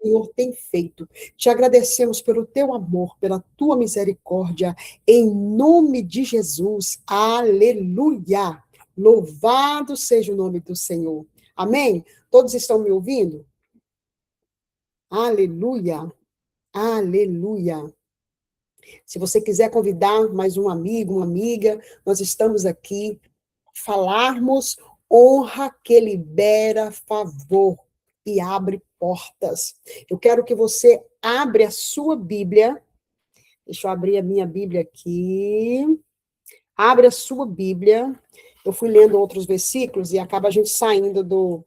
Senhor tem feito. Te agradecemos pelo teu amor, pela tua misericórdia, em nome de Jesus. Aleluia! Louvado seja o nome do Senhor. Amém? Todos estão me ouvindo? Aleluia! Aleluia! Se você quiser convidar mais um amigo, uma amiga, nós estamos aqui falarmos honra que libera favor e abre portas. Eu quero que você abra a sua Bíblia. Deixa eu abrir a minha Bíblia aqui. Abre a sua Bíblia. Eu fui lendo outros versículos e acaba a gente saindo do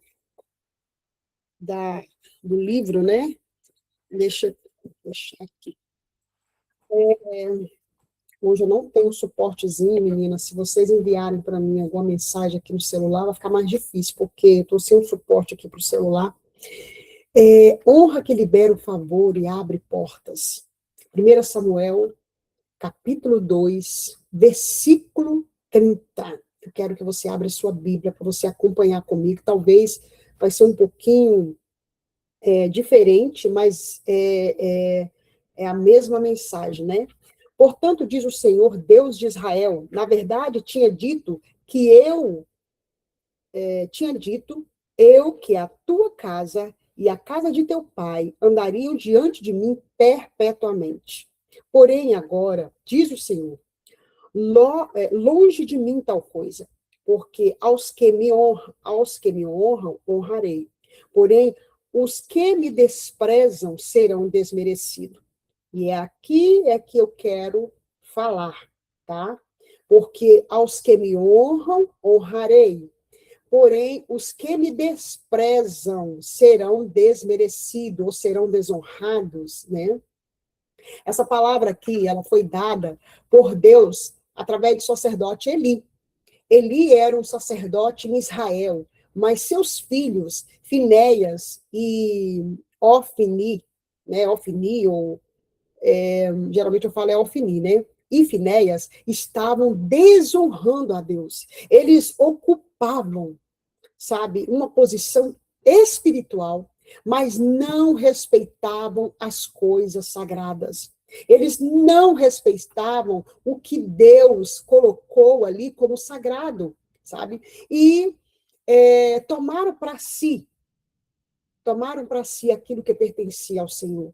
livro, né? Deixa eu deixar aqui. Hoje eu não tenho suportezinho, menina. Se vocês enviarem para mim alguma mensagem aqui no celular, vai ficar mais difícil, porque eu estou sem um suporte aqui para o celular. Honra que libera o favor e abre portas. 1 Samuel, capítulo 2, versículo 30. Eu quero que você abra a sua Bíblia para você acompanhar comigo. Talvez vai ser um pouquinho diferente, mas é a mesma mensagem, né? Portanto, diz o Senhor, Deus de Israel, na verdade, tinha dito que a tua casa e a casa de teu pai andariam diante de mim perpetuamente. Porém, agora, diz o Senhor, longe de mim tal coisa, porque aos que me honram, honrarei. Porém, os que me desprezam serão desmerecidos. E aqui é que eu quero falar, tá? Porque aos que me honram, honrarei. Porém, os que me desprezam serão desmerecidos ou serão desonrados, né? Essa palavra aqui, ela foi dada por Deus através do sacerdote Eli. Eli era um sacerdote em Israel, mas seus filhos, Finéias e Ofni, né? Ofni, ou geralmente eu falo Ofni, né? E Finéias estavam desonrando a Deus. Eles ocupavam, sabe, uma posição espiritual, mas não respeitavam as coisas sagradas. Eles não respeitavam o que Deus colocou ali como sagrado, sabe? E tomaram para si aquilo que pertencia ao Senhor.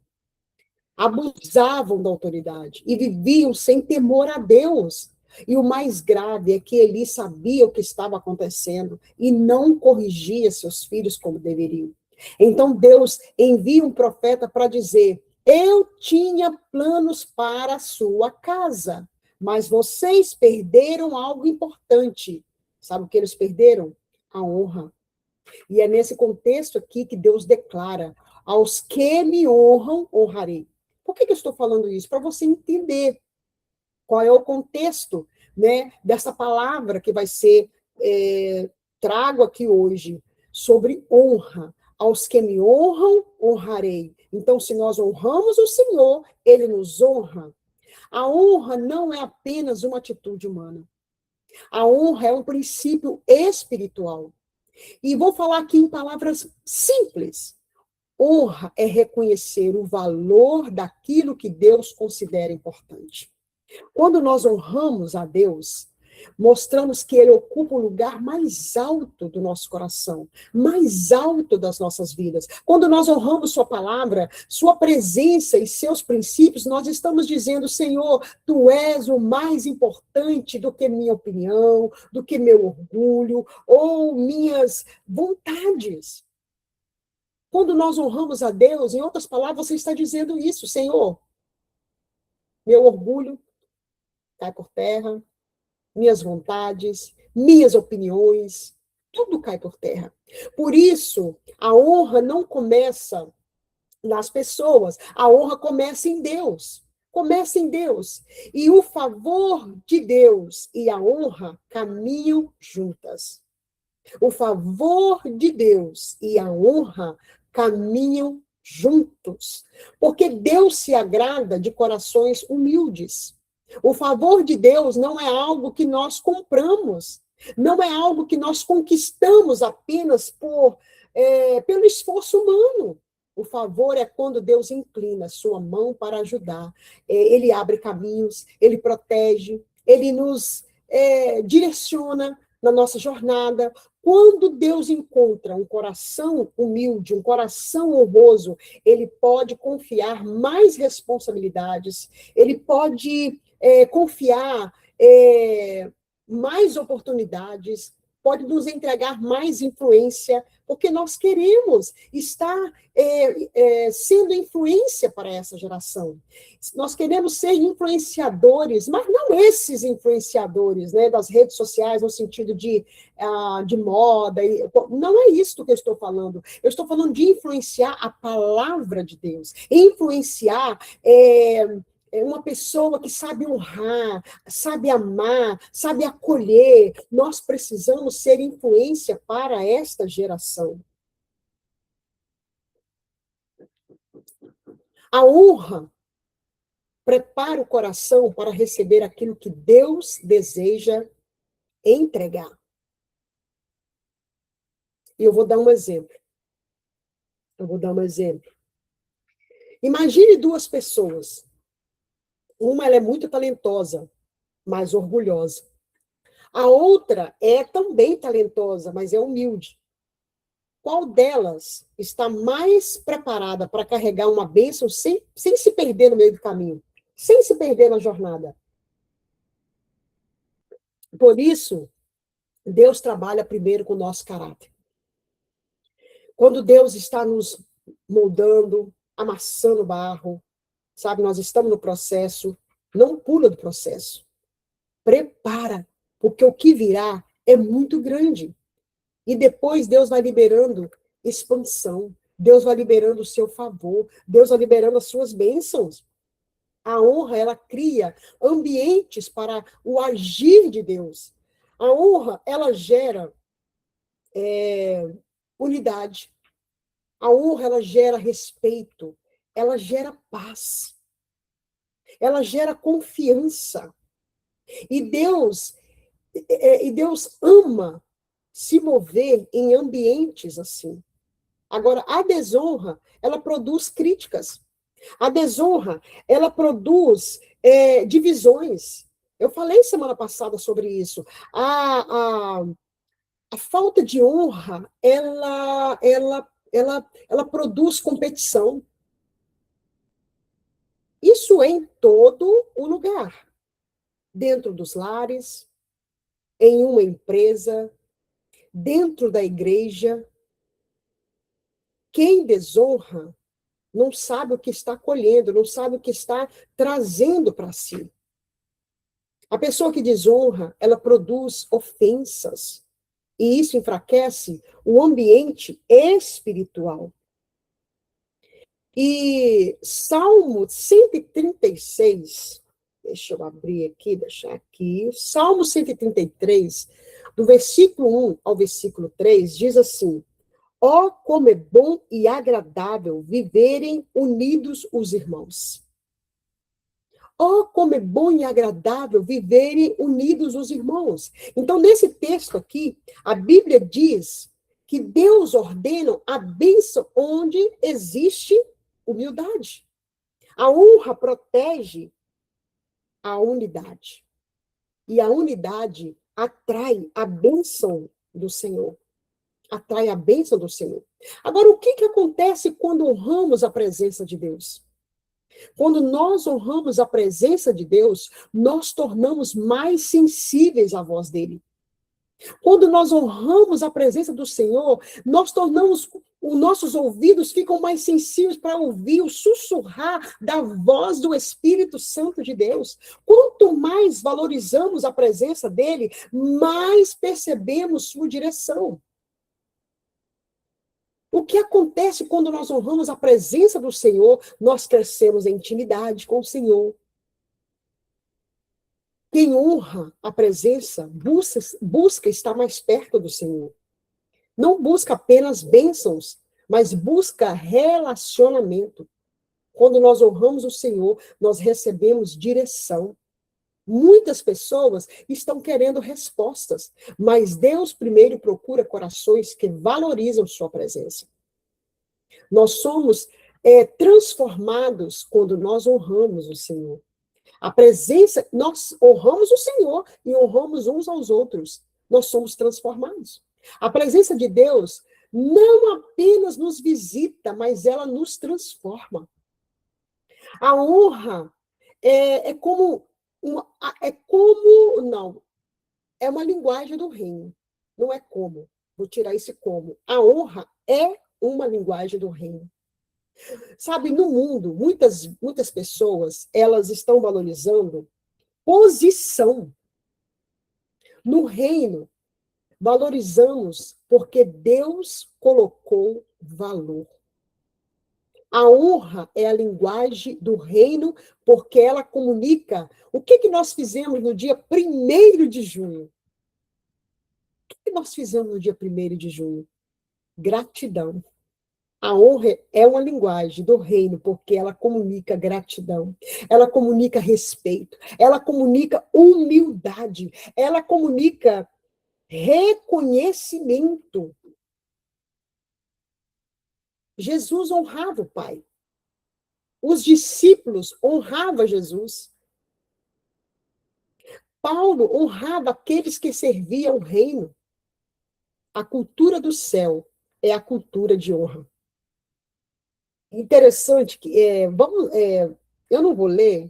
Abusavam da autoridade e viviam sem temor a Deus. E o mais grave é que Eli sabia o que estava acontecendo e não corrigia seus filhos como deveriam. Então Deus envia um profeta para dizer: eu tinha planos para a sua casa, mas vocês perderam algo importante. Sabe o que eles perderam? A honra. E é nesse contexto aqui que Deus declara: aos que me honram, honrarei. Por que eu estou falando isso? Para você entender qual é o contexto, né, dessa palavra que vai ser trago aqui hoje, sobre honra. Aos que me honram, honrarei. Então, se nós honramos o Senhor, ele nos honra. A honra não é apenas uma atitude humana. A honra é um princípio espiritual. E vou falar aqui em palavras simples. Honra é reconhecer o valor daquilo que Deus considera importante. Quando nós honramos a Deus, mostramos que Ele ocupa o lugar mais alto do nosso coração, mais alto das nossas vidas. Quando nós honramos Sua palavra, Sua presença e seus princípios, nós estamos dizendo: Senhor, Tu és o mais importante do que minha opinião, do que meu orgulho ou minhas vontades. Quando nós honramos a Deus, em outras palavras, você está dizendo isso: Senhor, meu orgulho cai por terra, minhas vontades, minhas opiniões, tudo cai por terra. Por isso, a honra não começa nas pessoas, a honra começa em Deus. Começa em Deus. E o favor de Deus e a honra caminham juntas. O favor de Deus e a honra caminham juntos. Porque Deus se agrada de corações humildes. O favor de Deus não é algo que nós compramos, não é algo que nós conquistamos apenas pelo esforço humano. O favor é quando Deus inclina sua mão para ajudar. Ele abre caminhos, ele protege, ele nos direciona na nossa jornada. Quando Deus encontra um coração humilde, um coração honroso, ele pode confiar mais responsabilidades, ele pode confiar mais oportunidades, pode nos entregar mais influência, porque nós queremos estar sendo influência para essa geração. Nós queremos ser influenciadores, mas não esses influenciadores, né, das redes sociais, no sentido de moda. Não é isso que eu estou falando. Eu estou falando de influenciar a palavra de Deus, influenciar uma pessoa que sabe honrar, sabe amar, sabe acolher. Nós precisamos ser influência para esta geração. A honra prepara o coração para receber aquilo que Deus deseja entregar. E eu vou dar um exemplo. Imagine duas pessoas. Uma ela é muito talentosa, mas orgulhosa. A outra é também talentosa, mas é humilde. Qual delas está mais preparada para carregar uma bênção sem se perder no meio do caminho, sem se perder na jornada? Por isso, Deus trabalha primeiro com o nosso caráter. Quando Deus está nos moldando, amassando barro, sabe, nós estamos no processo, não pula do processo. Prepara, porque o que virá é muito grande. E depois Deus vai liberando expansão, Deus vai liberando o seu favor, Deus vai liberando as suas bênçãos. A honra, ela cria ambientes para o agir de Deus. A honra, ela gera unidade. A honra, ela gera respeito. Ela gera paz. Ela gera confiança. E Deus ama se mover em ambientes assim. Agora, a desonra, ela produz críticas. A desonra, ela produz divisões. Eu falei semana passada sobre isso. A falta de honra, ela produz competição. Isso é em todo o lugar. Dentro dos lares, em uma empresa, dentro da igreja. Quem desonra não sabe o que está colhendo, não sabe o que está trazendo para si. A pessoa que desonra, ela produz ofensas. E isso enfraquece o ambiente espiritual. E Salmo 136, deixa eu abrir aqui, deixar aqui. Salmo 133, do versículo 1 ao versículo 3, diz assim: ó, como é bom e agradável viverem unidos os irmãos. Ó, como é bom e agradável viverem unidos os irmãos. Então, nesse texto aqui, a Bíblia diz que Deus ordena a bênção onde existe humildade. A honra protege a unidade. E a unidade atrai a bênção do Senhor. Atrai a bênção do Senhor. Agora, o que acontece quando honramos a presença de Deus? Quando nós honramos a presença de Deus, nós tornamos mais sensíveis à voz dele. Quando nós honramos a presença do Senhor, nós tornamos, os nossos ouvidos ficam mais sensíveis para ouvir o sussurrar da voz do Espírito Santo de Deus. Quanto mais valorizamos a presença dele, mais percebemos sua direção. O que acontece quando nós honramos a presença do Senhor? Nós crescemos em intimidade com o Senhor. Quem honra a presença, busca estar mais perto do Senhor. Não busca apenas bênçãos, mas busca relacionamento. Quando nós honramos o Senhor, nós recebemos direção. Muitas pessoas estão querendo respostas, mas Deus primeiro procura corações que valorizam sua presença. Nós somos transformados quando nós honramos o Senhor. A presença, nós honramos o Senhor e honramos uns aos outros. Nós somos transformados. A presença de Deus não apenas nos visita, mas ela nos transforma. A honra não, é uma linguagem do reino. Não é como. Vou tirar esse como. A honra é uma linguagem do reino. Sabe, no mundo, muitas pessoas, elas estão valorizando posição. No reino, valorizamos porque Deus colocou valor. A honra é a linguagem do reino, porque ela comunica o que nós fizemos no dia 1º de junho. O que nós fizemos no dia 1º de junho? Gratidão. A honra é uma linguagem do reino, porque ela comunica gratidão, ela comunica respeito, ela comunica humildade, ela comunica reconhecimento. Jesus honrava o Pai. Os discípulos honravam Jesus. Paulo honrava aqueles que serviam o reino. A cultura do céu é a cultura de honra. Interessante que eu não vou ler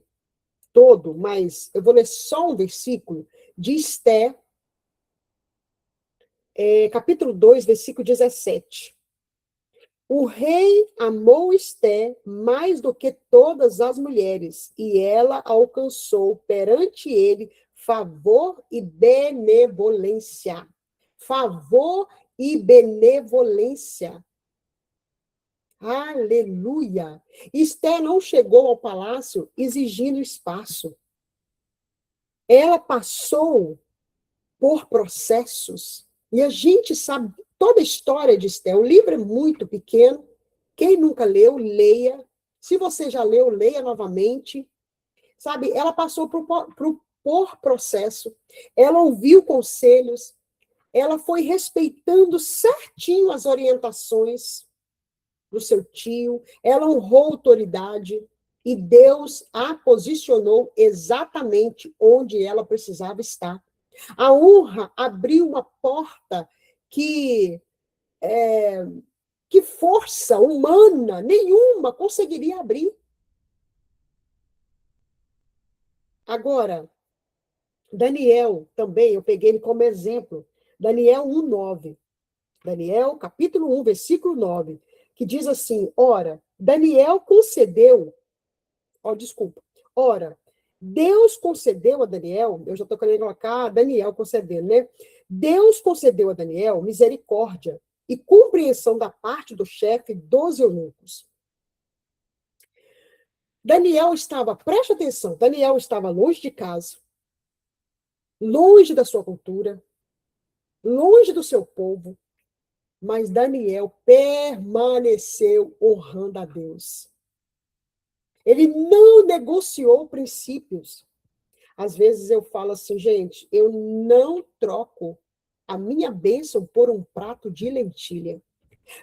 todo, mas eu vou ler só um versículo de Esté, capítulo 2, versículo 17. O rei amou Esté mais do que todas as mulheres, e ela alcançou perante ele favor e benevolência. Favor e benevolência. Aleluia! Esté não chegou ao palácio exigindo espaço. Ela passou por processos. E a gente sabe toda a história de Esté. O livro é muito pequeno. Quem nunca leu, leia. Se você já leu, leia novamente. Sabe, ela passou por processo. Ela ouviu conselhos. Ela foi respeitando certinho as orientações do seu tio. Ela honrou a autoridade. E Deus a posicionou exatamente onde ela precisava estar. A honra abriu uma porta que força humana nenhuma conseguiria abrir. Agora, Daniel também, eu peguei ele como exemplo. Daniel 1:9. Daniel, capítulo 1, versículo 9, que diz assim, Daniel concedeu, Deus concedeu a Daniel, eu já estou querendo colocar Daniel concedendo, né? Deus concedeu a Daniel misericórdia e compreensão da parte do chefe dos eunucos. Daniel estava, preste atenção, Daniel estava longe de casa, longe da sua cultura, longe do seu povo, mas Daniel permaneceu honrando a Deus. Ele não negociou princípios. Às vezes eu falo assim, gente, eu não troco a minha bênção por um prato de lentilha.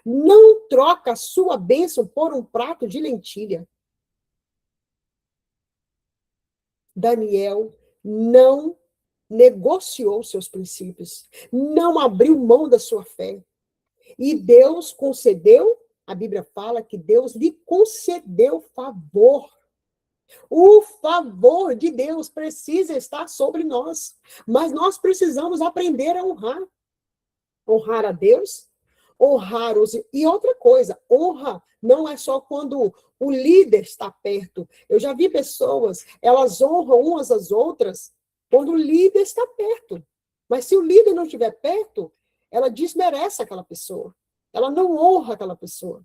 Não troca a sua bênção por um prato de lentilha. Daniel não negociou seus princípios, não abriu mão da sua fé. E Deus concedeu, a Bíblia fala que Deus lhe concedeu favor. O favor de Deus precisa estar sobre nós, mas nós precisamos aprender a honrar. Honrar a Deus, honrar os... E outra coisa, honra não é só quando o líder está perto. Eu já vi pessoas, elas honram umas às outras quando o líder está perto. Mas se o líder não estiver perto, ela desmerece aquela pessoa. Ela não honra aquela pessoa.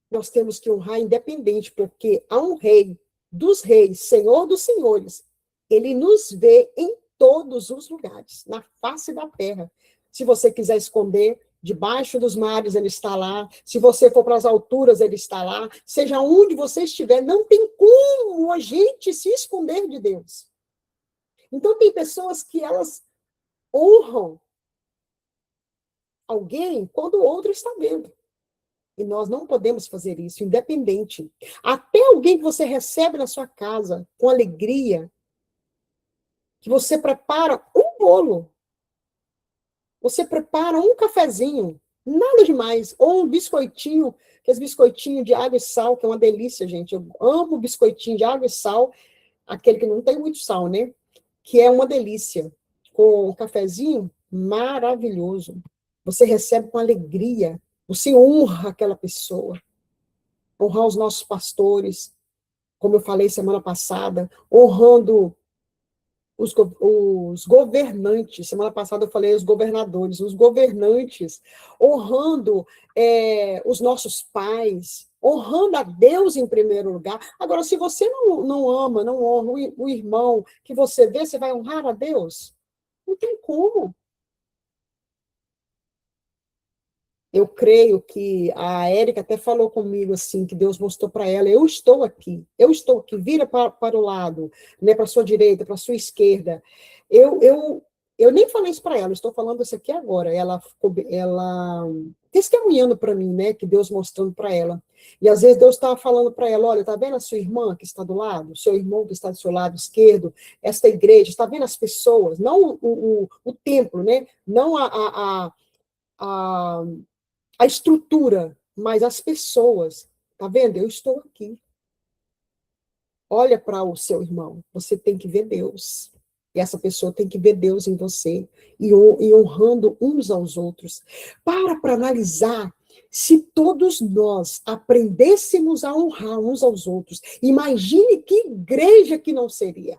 Nós temos que honrar independente, porque há um rei dos reis, senhor dos senhores. Ele nos vê em todos os lugares, na face da terra. Se você quiser esconder, debaixo dos mares ele está lá. Se você for para as alturas, ele está lá. Seja onde você estiver, não tem como a gente se esconder de Deus. Então, tem pessoas que elas honram alguém quando o outro está vendo. E nós não podemos fazer isso, independente. Até alguém que você recebe na sua casa com alegria, que você prepara um bolo, você prepara um cafezinho, nada demais, ou um biscoitinho, aqueles biscoitinhos de água e sal, que é uma delícia, gente. Eu amo biscoitinho de água e sal, aquele que não tem muito sal, né? Que é uma delícia. Com um cafezinho maravilhoso. Você recebe com alegria, você honra aquela pessoa. Honrar os nossos pastores, como eu falei semana passada, honrando os governantes. Semana passada eu falei os governadores, os governantes, honrando os nossos pais, honrando a Deus em primeiro lugar. Agora, se você não ama, não honra o irmão que você vê, você vai honrar a Deus? Não tem como. Eu creio que a Érica até falou comigo assim, que Deus mostrou para ela, eu estou aqui, vira para o lado, né, para a sua direita, para a sua esquerda. Eu, eu, eu nem falei isso para ela, estou falando isso aqui agora. Ela testemunhando para mim, né, que Deus mostrando para ela. E às vezes Deus estava falando para ela, olha, está vendo a sua irmã que está do lado, seu irmão que está do seu lado esquerdo, esta igreja, está vendo as pessoas, não o templo, né, não a a estrutura, mas as pessoas. Tá vendo? Eu estou aqui. Olha para o seu irmão. Você tem que ver Deus. E essa pessoa tem que ver Deus em você. E honrando uns aos outros. Para analisar. Se todos nós aprendêssemos a honrar uns aos outros, imagine que igreja que não seria.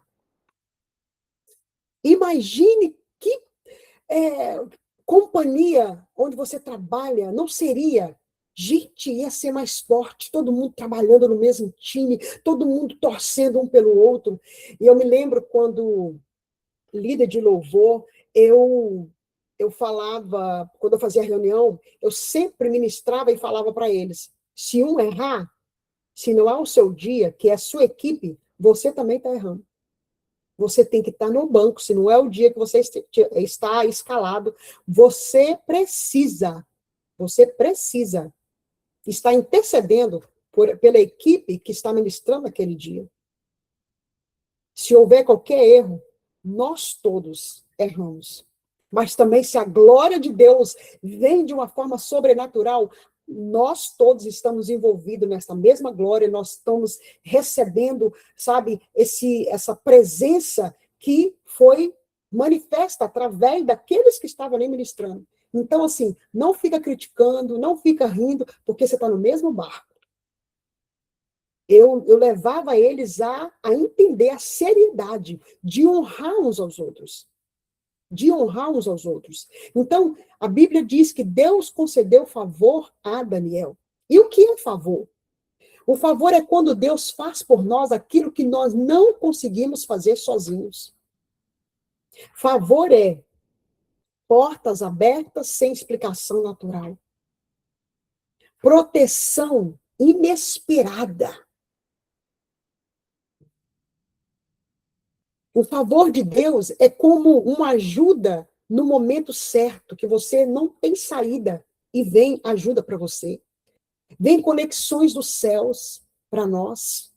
Imagine que é, companhia onde você trabalha não seria. Gente, ia ser mais forte, todo mundo trabalhando no mesmo time, todo mundo torcendo um pelo outro. E eu me lembro quando, líder de louvor, eu falava, quando eu fazia reunião, eu sempre ministrava e falava para eles: se um errar, se não é o seu dia, que é a sua equipe, você também está errando. Você tem que estar no banco, se não é o dia que você está escalado, você precisa estar intercedendo pela equipe que está ministrando aquele dia. Se houver qualquer erro, nós todos erramos. Mas também, se a glória de Deus vem de uma forma sobrenatural, nós todos estamos envolvidos nessa mesma glória, nós estamos recebendo, sabe, essa presença que foi manifesta através daqueles que estavam ali ministrando. Então, assim, não fica criticando, não fica rindo, porque você está no mesmo barco. Eu levava eles a entender a seriedade de honrar uns aos outros. De honrar uns aos outros. Então, a Bíblia diz que Deus concedeu favor a Daniel. E o que é favor? O favor é quando Deus faz por nós aquilo que nós não conseguimos fazer sozinhos. Favor é portas abertas sem explicação natural. Proteção inesperada. O favor de Deus é como uma ajuda no momento certo, que você não tem saída, e vem ajuda para você. Vem conexões dos céus para nós.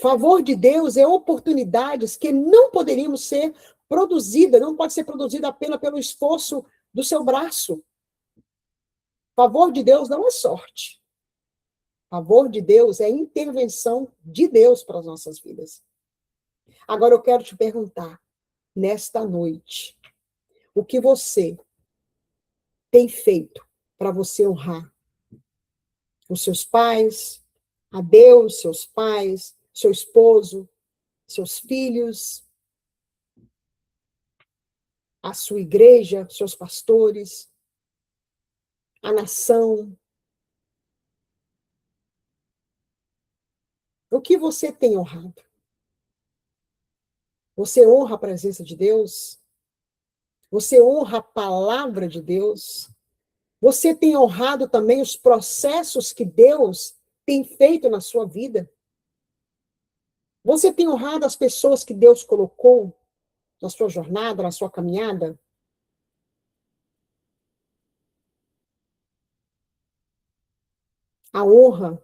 Favor de Deus é oportunidades que não poderiam ser produzidas, não pode ser produzida apenas pelo esforço do seu braço. Favor de Deus não é sorte. Favor de Deus é intervenção de Deus para as nossas vidas. Agora eu quero te perguntar, nesta noite, o que você tem feito para você honrar os seus pais, a Deus, seus pais, seu esposo, seus filhos, a sua igreja, seus pastores, a nação. O que você tem honrado? Você honra a presença de Deus? Você honra a palavra de Deus? Você tem honrado também os processos que Deus tem feito na sua vida? Você tem honrado as pessoas que Deus colocou na sua jornada, na sua caminhada? A honra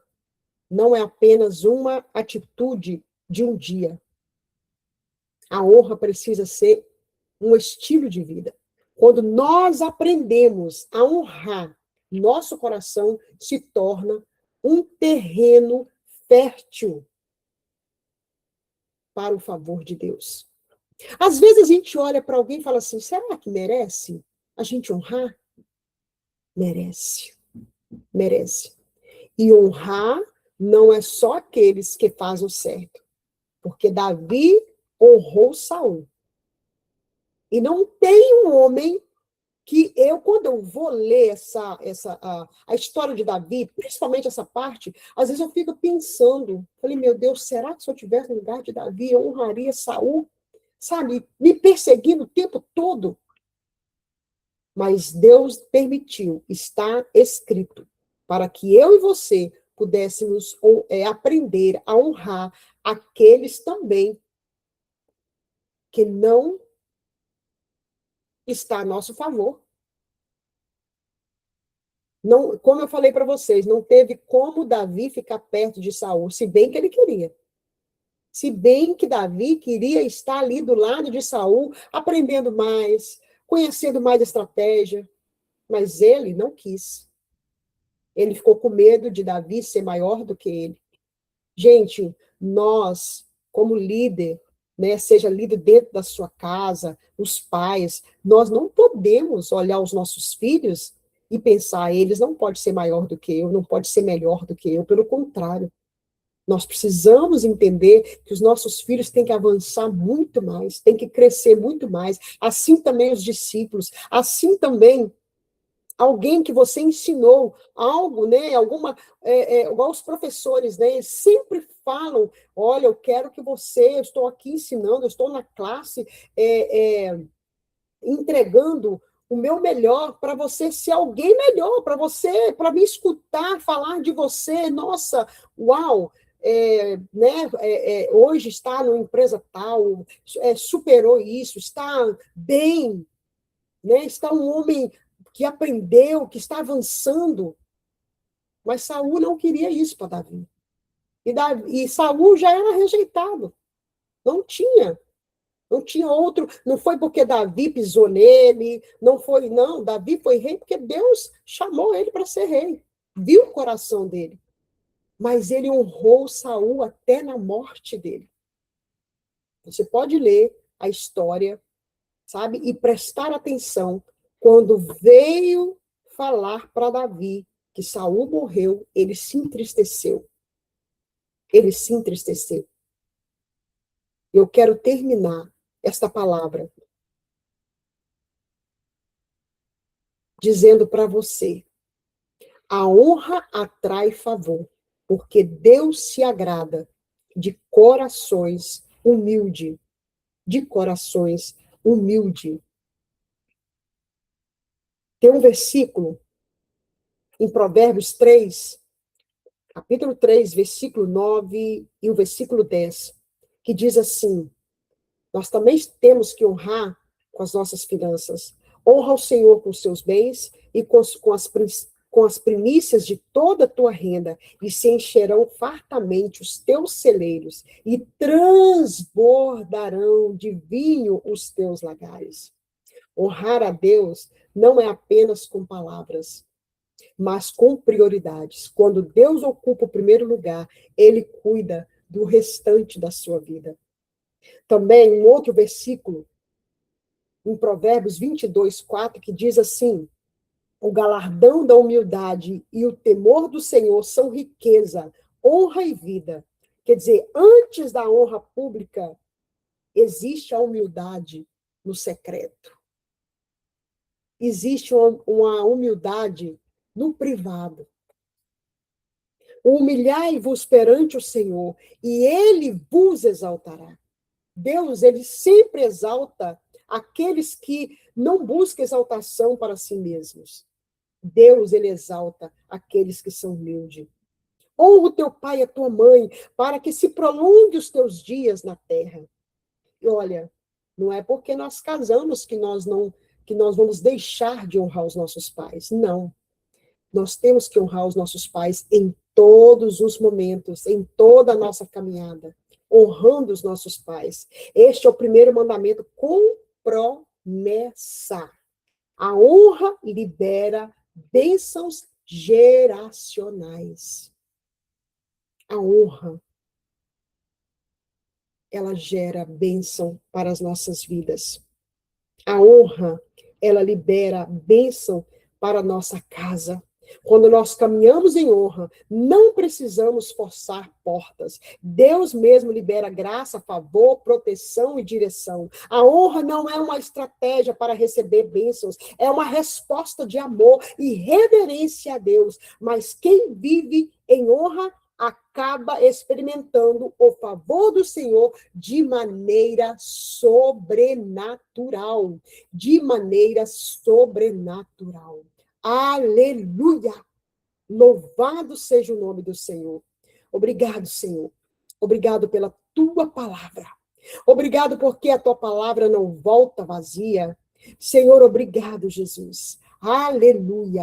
não é apenas uma atitude de um dia. A honra precisa ser um estilo de vida. Quando nós aprendemos a honrar, nosso coração se torna um terreno fértil para o favor de Deus. Às vezes a gente olha para alguém e fala assim: será que merece a gente honrar? Merece, merece. E honrar não é só aqueles que fazem o certo, porque Davi honrou Saul. E não tem um homem que quando eu vou ler a história de Davi, principalmente essa parte, às vezes eu fico pensando, falei, meu Deus, será que se eu tivesse no lugar de Davi, eu honraria Saul? Sabe, me perseguindo o tempo todo. Mas Deus permitiu, está escrito, para que eu e você pudéssemos aprender a honrar aqueles também que não está a nosso favor. Não, como eu falei para vocês, não teve como Davi ficar perto de Saul, se bem que ele queria. Se bem que Davi queria estar ali do lado de Saul, aprendendo mais, conhecendo mais estratégia, mas ele não quis. Ele ficou com medo de Davi ser maior do que ele. Gente, nós, como líder, né, seja líder dentro da sua casa, os pais, nós não podemos olhar os nossos filhos e pensar, eles não podem ser maior do que eu, não pode ser melhor do que eu, pelo contrário. Nós precisamos entender que os nossos filhos têm que avançar muito mais, têm que crescer muito mais, assim também os discípulos, assim também alguém que você ensinou algo, né? Igual os professores, né? Eles sempre falam: olha, eu quero que você, eu estou aqui ensinando, eu estou na classe entregando o meu melhor para você ser alguém melhor, para você, para me escutar falar de você. Nossa, uau! Né, hoje está numa empresa tal, superou isso, está bem, né, está um homem que aprendeu, que está avançando. Mas Saul não queria isso para Davi. E Saul já era rejeitado. Não tinha. Não tinha outro. Não foi porque Davi pisou nele. Não foi, não. Davi foi rei porque Deus chamou ele para ser rei. Viu o coração dele. Mas ele honrou Saul até na morte dele. Você pode ler a história, sabe? E prestar atenção quando veio falar para Davi que Saul morreu, ele se entristeceu. Ele se entristeceu. Eu quero terminar esta palavra dizendo para você: a honra atrai favor, porque Deus se agrada de corações humildes, de corações humildes. Tem um versículo em Provérbios 3, capítulo 3, versículo 9 e o versículo 10, que diz assim: nós também temos que honrar com as nossas finanças. Honra o Senhor com os seus bens e com as primícias de toda a tua renda, e se encherão fartamente os teus celeiros, e transbordarão de vinho os teus lagares. Honrar a Deus não é apenas com palavras, mas com prioridades. Quando Deus ocupa o primeiro lugar, ele cuida do restante da sua vida. Também um outro versículo, em Provérbios 22, 4, que diz assim: o galardão da humildade e o temor do Senhor são riqueza, honra e vida. Quer dizer, antes da honra pública, existe a humildade no secreto. Existe uma humildade no privado. Humilhai-vos perante o Senhor, e ele vos exaltará. Deus, ele sempre exalta aqueles que não buscam exaltação para si mesmos. Deus, ele exalta aqueles que são humildes. Honra o teu pai e a tua mãe, para que se prolongue os teus dias na terra. E olha, não é porque nós casamos que nós vamos deixar de honrar os nossos pais. Não. Nós temos que honrar os nossos pais em todos os momentos, em toda a nossa caminhada, honrando os nossos pais. Este é o primeiro mandamento com promessa. A honra libera bênçãos geracionais. A honra, ela gera bênção para as nossas vidas. A honra, ela libera bênção para a nossa casa. Quando nós caminhamos em honra, não precisamos forçar portas. Deus mesmo libera graça, favor, proteção e direção. A honra não é uma estratégia para receber bênçãos, é uma resposta de amor e reverência a Deus. Mas quem vive em honra acaba experimentando o favor do Senhor de maneira sobrenatural. De maneira sobrenatural. Aleluia! Louvado seja o nome do Senhor. Obrigado, Senhor. Obrigado pela tua palavra. Obrigado porque a tua palavra não volta vazia. Senhor, obrigado, Jesus. Aleluia!